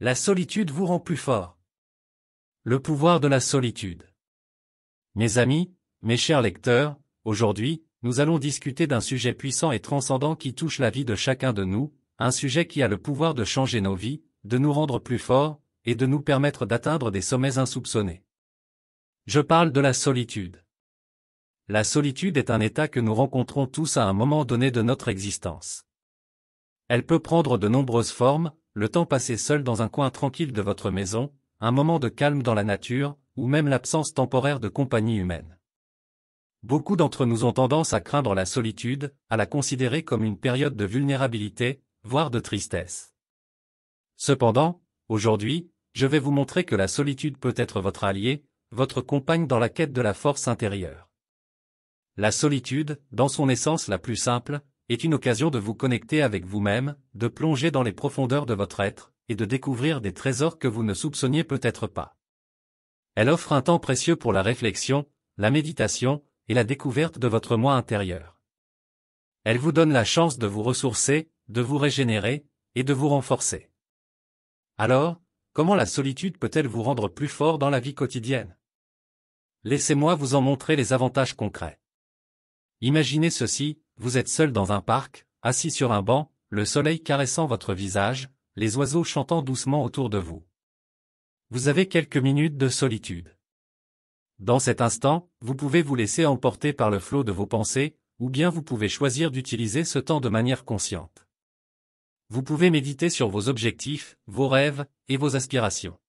La solitude vous rend plus fort. Le pouvoir de la solitude. Mes amis, mes chers lecteurs, aujourd'hui, nous allons discuter d'un sujet puissant et transcendant qui touche la vie de chacun de nous, un sujet qui a le pouvoir de changer nos vies, de nous rendre plus forts, et de nous permettre d'atteindre des sommets insoupçonnés. Je parle de la solitude. La solitude est un état que nous rencontrons tous à un moment donné de notre existence. Elle peut prendre de nombreuses formes, le temps passé seul dans un coin tranquille de votre maison, un moment de calme dans la nature, ou même l'absence temporaire de compagnie humaine. Beaucoup d'entre nous ont tendance à craindre la solitude, à la considérer comme une période de vulnérabilité, voire de tristesse. Cependant, aujourd'hui, je vais vous montrer que la solitude peut être votre allié, votre compagne dans la quête de la force intérieure. La solitude, dans son essence la plus simple, est une occasion de vous connecter avec vous-même, de plonger dans les profondeurs de votre être, et de découvrir des trésors que vous ne soupçonniez peut-être pas. Elle offre un temps précieux pour la réflexion, la méditation, et la découverte de votre moi intérieur. Elle vous donne la chance de vous ressourcer, de vous régénérer, et de vous renforcer. Alors, comment la solitude peut-elle vous rendre plus fort dans la vie quotidienne? Laissez-moi vous en montrer les avantages concrets. Imaginez ceci, vous êtes seul dans un parc, assis sur un banc, le soleil caressant votre visage, les oiseaux chantant doucement autour de vous. Vous avez quelques minutes de solitude. Dans cet instant, vous pouvez vous laisser emporter par le flot de vos pensées, ou bien vous pouvez choisir d'utiliser ce temps de manière consciente. Vous pouvez méditer sur vos objectifs, vos rêves, et vos aspirations.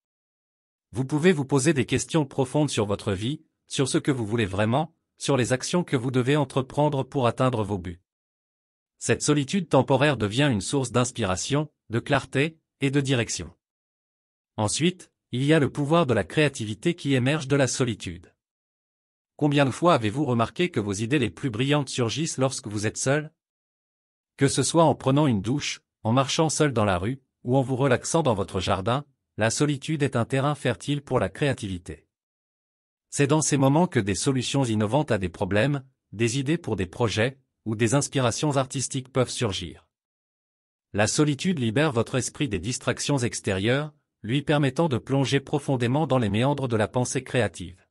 Vous pouvez vous poser des questions profondes sur votre vie, sur ce que vous voulez vraiment, sur les actions que vous devez entreprendre pour atteindre vos buts. Cette solitude temporaire devient une source d'inspiration, de clarté, et de direction. Ensuite, il y a le pouvoir de la créativité qui émerge de la solitude. Combien de fois avez-vous remarqué que vos idées les plus brillantes surgissent lorsque vous êtes seul? Que ce soit en prenant une douche, en marchant seul dans la rue, ou en vous relaxant dans votre jardin, la solitude est un terrain fertile pour la créativité. C'est dans ces moments que des solutions innovantes à des problèmes, des idées pour des projets, ou des inspirations artistiques peuvent surgir. La solitude libère votre esprit des distractions extérieures, lui permettant de plonger profondément dans les méandres de la pensée créative.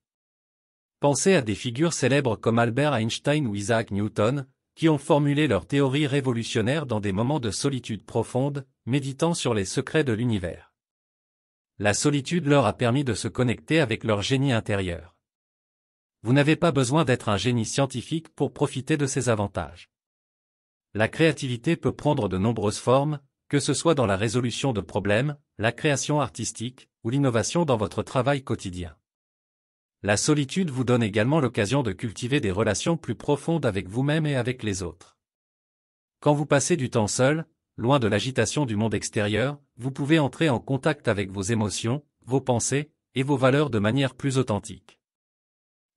Pensez à des figures célèbres comme Albert Einstein ou Isaac Newton, qui ont formulé leurs théories révolutionnaires dans des moments de solitude profonde, méditant sur les secrets de l'univers. La solitude leur a permis de se connecter avec leur génie intérieur. Vous n'avez pas besoin d'être un génie scientifique pour profiter de ces avantages. La créativité peut prendre de nombreuses formes, que ce soit dans la résolution de problèmes, la création artistique, ou l'innovation dans votre travail quotidien. La solitude vous donne également l'occasion de cultiver des relations plus profondes avec vous-même et avec les autres. Quand vous passez du temps seul, loin de l'agitation du monde extérieur, vous pouvez entrer en contact avec vos émotions, vos pensées, et vos valeurs de manière plus authentique.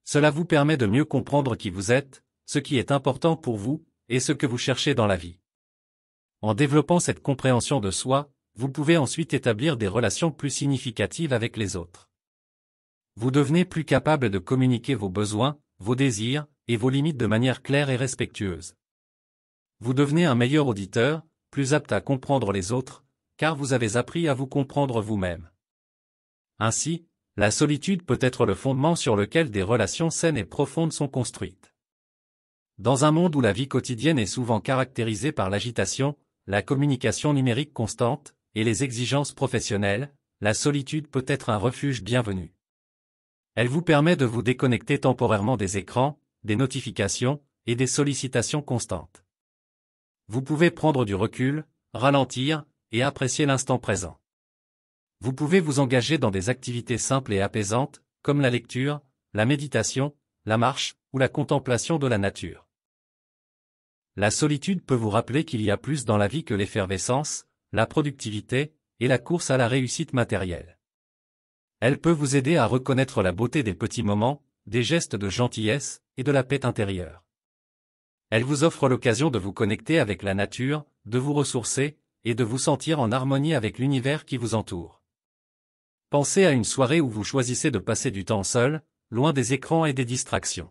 Cela vous permet de mieux comprendre qui vous êtes, ce qui est important pour vous, et ce que vous cherchez dans la vie. En développant cette compréhension de soi, vous pouvez ensuite établir des relations plus significatives avec les autres. Vous devenez plus capable de communiquer vos besoins, vos désirs, et vos limites de manière claire et respectueuse. Vous devenez un meilleur auditeur, plus apte à comprendre les autres, car vous avez appris à vous comprendre vous-même. Ainsi, la solitude peut être le fondement sur lequel des relations saines et profondes sont construites. Dans un monde où la vie quotidienne est souvent caractérisée par l'agitation, la communication numérique constante, et les exigences professionnelles, la solitude peut être un refuge bienvenu. Elle vous permet de vous déconnecter temporairement des écrans, des notifications, et des sollicitations constantes. Vous pouvez prendre du recul, ralentir, et apprécier l'instant présent. Vous pouvez vous engager dans des activités simples et apaisantes, comme la lecture, la méditation, la marche, ou la contemplation de la nature. La solitude peut vous rappeler qu'il y a plus dans la vie que l'effervescence, la productivité, et la course à la réussite matérielle. Elle peut vous aider à reconnaître la beauté des petits moments, des gestes de gentillesse, et de la paix intérieure. Elle vous offre l'occasion de vous connecter avec la nature, de vous ressourcer, et de vous sentir en harmonie avec l'univers qui vous entoure. Pensez à une soirée où vous choisissez de passer du temps seul, loin des écrans et des distractions.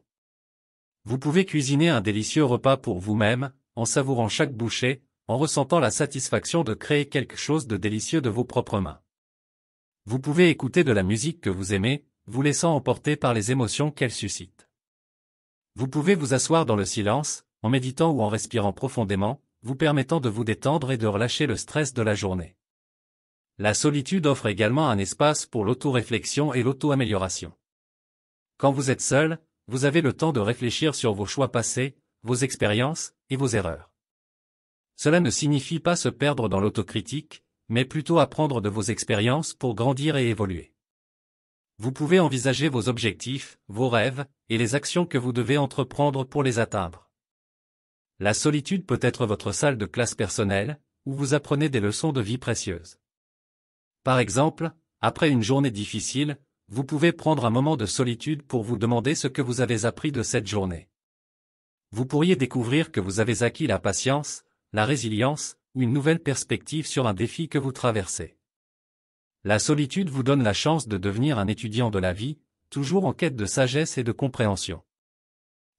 Vous pouvez cuisiner un délicieux repas pour vous-même, en savourant chaque bouchée, en ressentant la satisfaction de créer quelque chose de délicieux de vos propres mains. Vous pouvez écouter de la musique que vous aimez, vous laissant emporter par les émotions qu'elle suscite. Vous pouvez vous asseoir dans le silence, en méditant ou en respirant profondément, vous permettant de vous détendre et de relâcher le stress de la journée. La solitude offre également un espace pour l'auto-réflexion et l'auto-amélioration. Quand vous êtes seul, vous avez le temps de réfléchir sur vos choix passés, vos expériences et vos erreurs. Cela ne signifie pas se perdre dans l'autocritique, mais plutôt apprendre de vos expériences pour grandir et évoluer. Vous pouvez envisager vos objectifs, vos rêves, et les actions que vous devez entreprendre pour les atteindre. La solitude peut être votre salle de classe personnelle, où vous apprenez des leçons de vie précieuses. Par exemple, après une journée difficile, vous pouvez prendre un moment de solitude pour vous demander ce que vous avez appris de cette journée. Vous pourriez découvrir que vous avez acquis la patience, la résilience, ou une nouvelle perspective sur un défi que vous traversez. La solitude vous donne la chance de devenir un étudiant de la vie, toujours en quête de sagesse et de compréhension.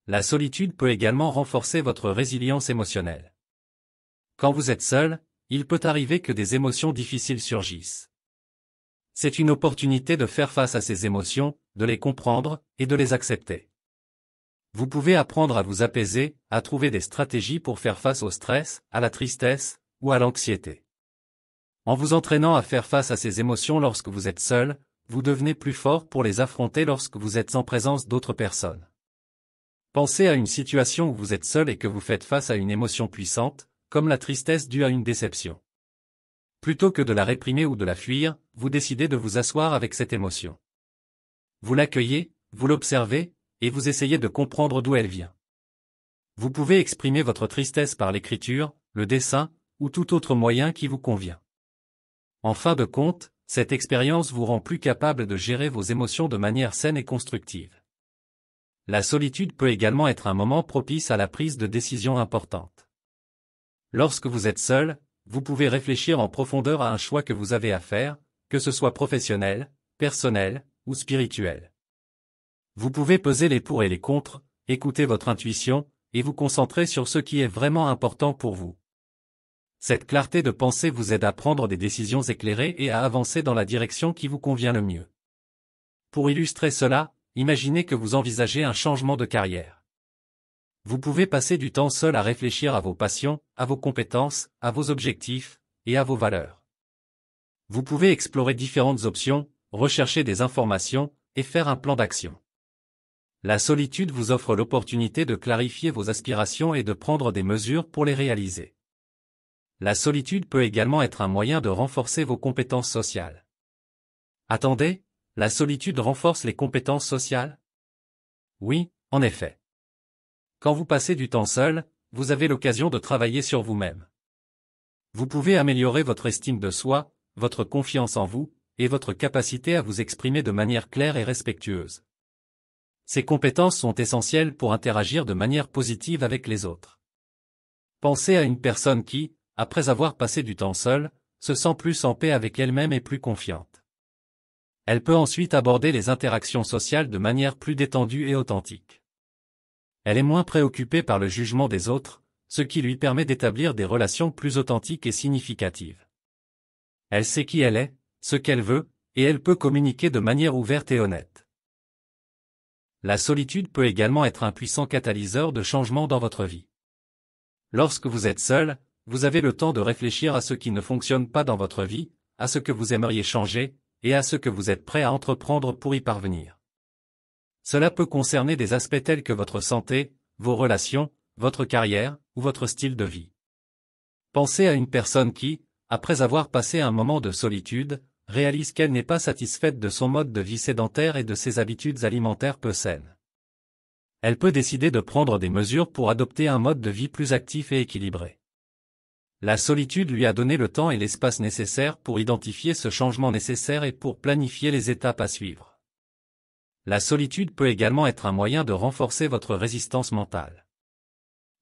La solitude peut également renforcer votre résilience émotionnelle. Quand vous êtes seul, il peut arriver que des émotions difficiles surgissent. C'est une opportunité de faire face à ces émotions, de les comprendre, et de les accepter. Vous pouvez apprendre à vous apaiser, à trouver des stratégies pour faire face au stress, à la tristesse, ou à l'anxiété. En vous entraînant à faire face à ces émotions lorsque vous êtes seul, vous devenez plus fort pour les affronter lorsque vous êtes en présence d'autres personnes. Pensez à une situation où vous êtes seul et que vous faites face à une émotion puissante, comme la tristesse due à une déception. Plutôt que de la réprimer ou de la fuir, vous décidez de vous asseoir avec cette émotion. Vous l'accueillez, vous l'observez, et vous essayez de comprendre d'où elle vient. Vous pouvez exprimer votre tristesse par l'écriture, le dessin, ou tout autre moyen qui vous convient. En fin de compte, cette expérience vous rend plus capable de gérer vos émotions de manière saine et constructive. La solitude peut également être un moment propice à la prise de décisions importantes. Lorsque vous êtes seul, vous pouvez réfléchir en profondeur à un choix que vous avez à faire, que ce soit professionnel, personnel, ou spirituel. Vous pouvez peser les pour et les contre, écouter votre intuition, et vous concentrer sur ce qui est vraiment important pour vous. Cette clarté de pensée vous aide à prendre des décisions éclairées et à avancer dans la direction qui vous convient le mieux. Pour illustrer cela, imaginez que vous envisagez un changement de carrière. Vous pouvez passer du temps seul à réfléchir à vos passions, à vos compétences, à vos objectifs, et à vos valeurs. Vous pouvez explorer différentes options, rechercher des informations, et faire un plan d'action. La solitude vous offre l'opportunité de clarifier vos aspirations et de prendre des mesures pour les réaliser. La solitude peut également être un moyen de renforcer vos compétences sociales. Attendez, la solitude renforce les compétences sociales? Oui, en effet. Quand vous passez du temps seul, vous avez l'occasion de travailler sur vous-même. Vous pouvez améliorer votre estime de soi, votre confiance en vous, et votre capacité à vous exprimer de manière claire et respectueuse. Ces compétences sont essentielles pour interagir de manière positive avec les autres. Pensez à une personne qui, après avoir passé du temps seule, se sent plus en paix avec elle-même et plus confiante. Elle peut ensuite aborder les interactions sociales de manière plus détendue et authentique. Elle est moins préoccupée par le jugement des autres, ce qui lui permet d'établir des relations plus authentiques et significatives. Elle sait qui elle est, ce qu'elle veut, et elle peut communiquer de manière ouverte et honnête. La solitude peut également être un puissant catalyseur de changement dans votre vie. Lorsque vous êtes seul, vous avez le temps de réfléchir à ce qui ne fonctionne pas dans votre vie, à ce que vous aimeriez changer, et à ce que vous êtes prêt à entreprendre pour y parvenir. Cela peut concerner des aspects tels que votre santé, vos relations, votre carrière, ou votre style de vie. Pensez à une personne qui, après avoir passé un moment de solitude, réalise qu'elle n'est pas satisfaite de son mode de vie sédentaire et de ses habitudes alimentaires peu saines. Elle peut décider de prendre des mesures pour adopter un mode de vie plus actif et équilibré. La solitude lui a donné le temps et l'espace nécessaires pour identifier ce changement nécessaire et pour planifier les étapes à suivre. La solitude peut également être un moyen de renforcer votre résistance mentale.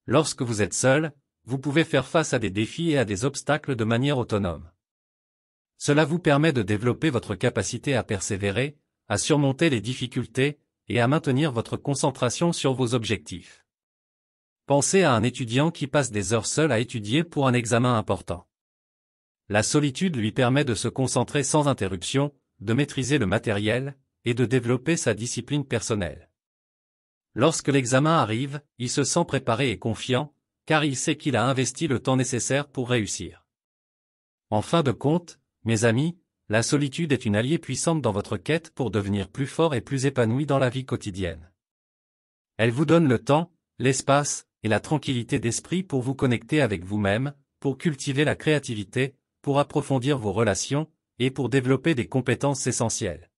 Lorsque vous êtes seul, vous pouvez faire face à des défis et à des obstacles de manière autonome. Cela vous permet de développer votre capacité à persévérer, à surmonter les difficultés, et à maintenir votre concentration sur vos objectifs. Pensez à un étudiant qui passe des heures seul à étudier pour un examen important. La solitude lui permet de se concentrer sans interruption, de maîtriser le matériel, et de développer sa discipline personnelle. Lorsque l'examen arrive, il se sent préparé et confiant, car il sait qu'il a investi le temps nécessaire pour réussir. En fin de compte, mes amis, la solitude est une alliée puissante dans votre quête pour devenir plus fort et plus épanoui dans la vie quotidienne. Elle vous donne le temps, l'espace, et la tranquillité d'esprit pour vous connecter avec vous-même, pour cultiver la créativité, pour approfondir vos relations, et pour développer des compétences essentielles.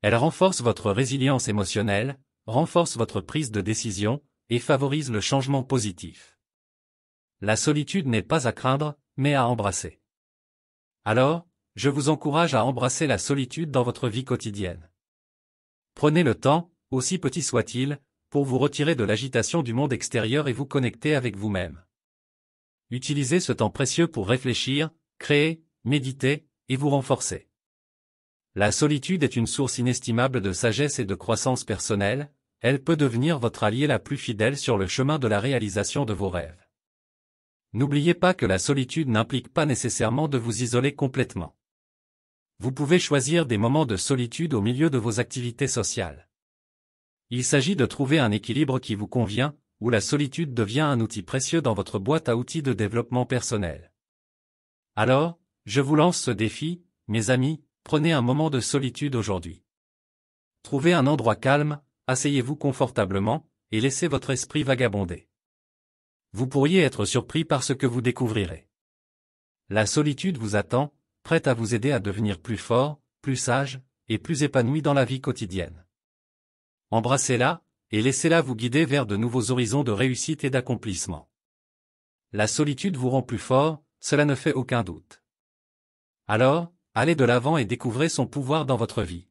Elle renforce votre résilience émotionnelle, renforce votre prise de décision, et favorise le changement positif. La solitude n'est pas à craindre, mais à embrasser. Alors, je vous encourage à embrasser la solitude dans votre vie quotidienne. Prenez le temps, aussi petit soit-il, pour vous retirer de l'agitation du monde extérieur et vous connecter avec vous-même. Utilisez ce temps précieux pour réfléchir, créer, méditer, et vous renforcer. La solitude est une source inestimable de sagesse et de croissance personnelle, elle peut devenir votre alliée la plus fidèle sur le chemin de la réalisation de vos rêves. N'oubliez pas que la solitude n'implique pas nécessairement de vous isoler complètement. Vous pouvez choisir des moments de solitude au milieu de vos activités sociales. Il s'agit de trouver un équilibre qui vous convient, où la solitude devient un outil précieux dans votre boîte à outils de développement personnel. Alors, je vous lance ce défi, mes amis, prenez un moment de solitude aujourd'hui. Trouvez un endroit calme, asseyez-vous confortablement, et laissez votre esprit vagabonder. Vous pourriez être surpris par ce que vous découvrirez. La solitude vous attend, prête à vous aider à devenir plus fort, plus sage, et plus épanoui dans la vie quotidienne. Embrassez-la, et laissez-la vous guider vers de nouveaux horizons de réussite et d'accomplissement. La solitude vous rend plus fort, cela ne fait aucun doute. Alors, allez de l'avant et découvrez son pouvoir dans votre vie.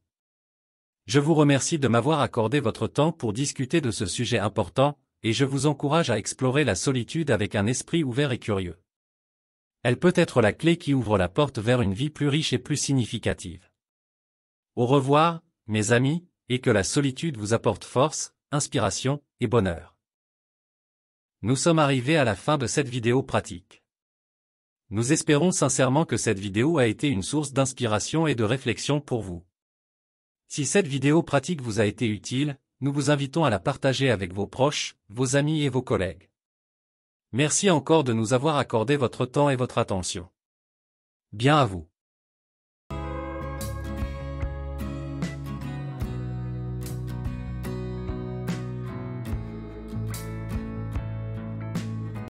Je vous remercie de m'avoir accordé votre temps pour discuter de ce sujet important, et je vous encourage à explorer la solitude avec un esprit ouvert et curieux. Elle peut être la clé qui ouvre la porte vers une vie plus riche et plus significative. Au revoir, mes amis, et que la solitude vous apporte force, inspiration et bonheur. Nous sommes arrivés à la fin de cette vidéo pratique. Nous espérons sincèrement que cette vidéo a été une source d'inspiration et de réflexion pour vous. Si cette vidéo pratique vous a été utile, nous vous invitons à la partager avec vos proches, vos amis et vos collègues. Merci encore de nous avoir accordé votre temps et votre attention. Bien à vous.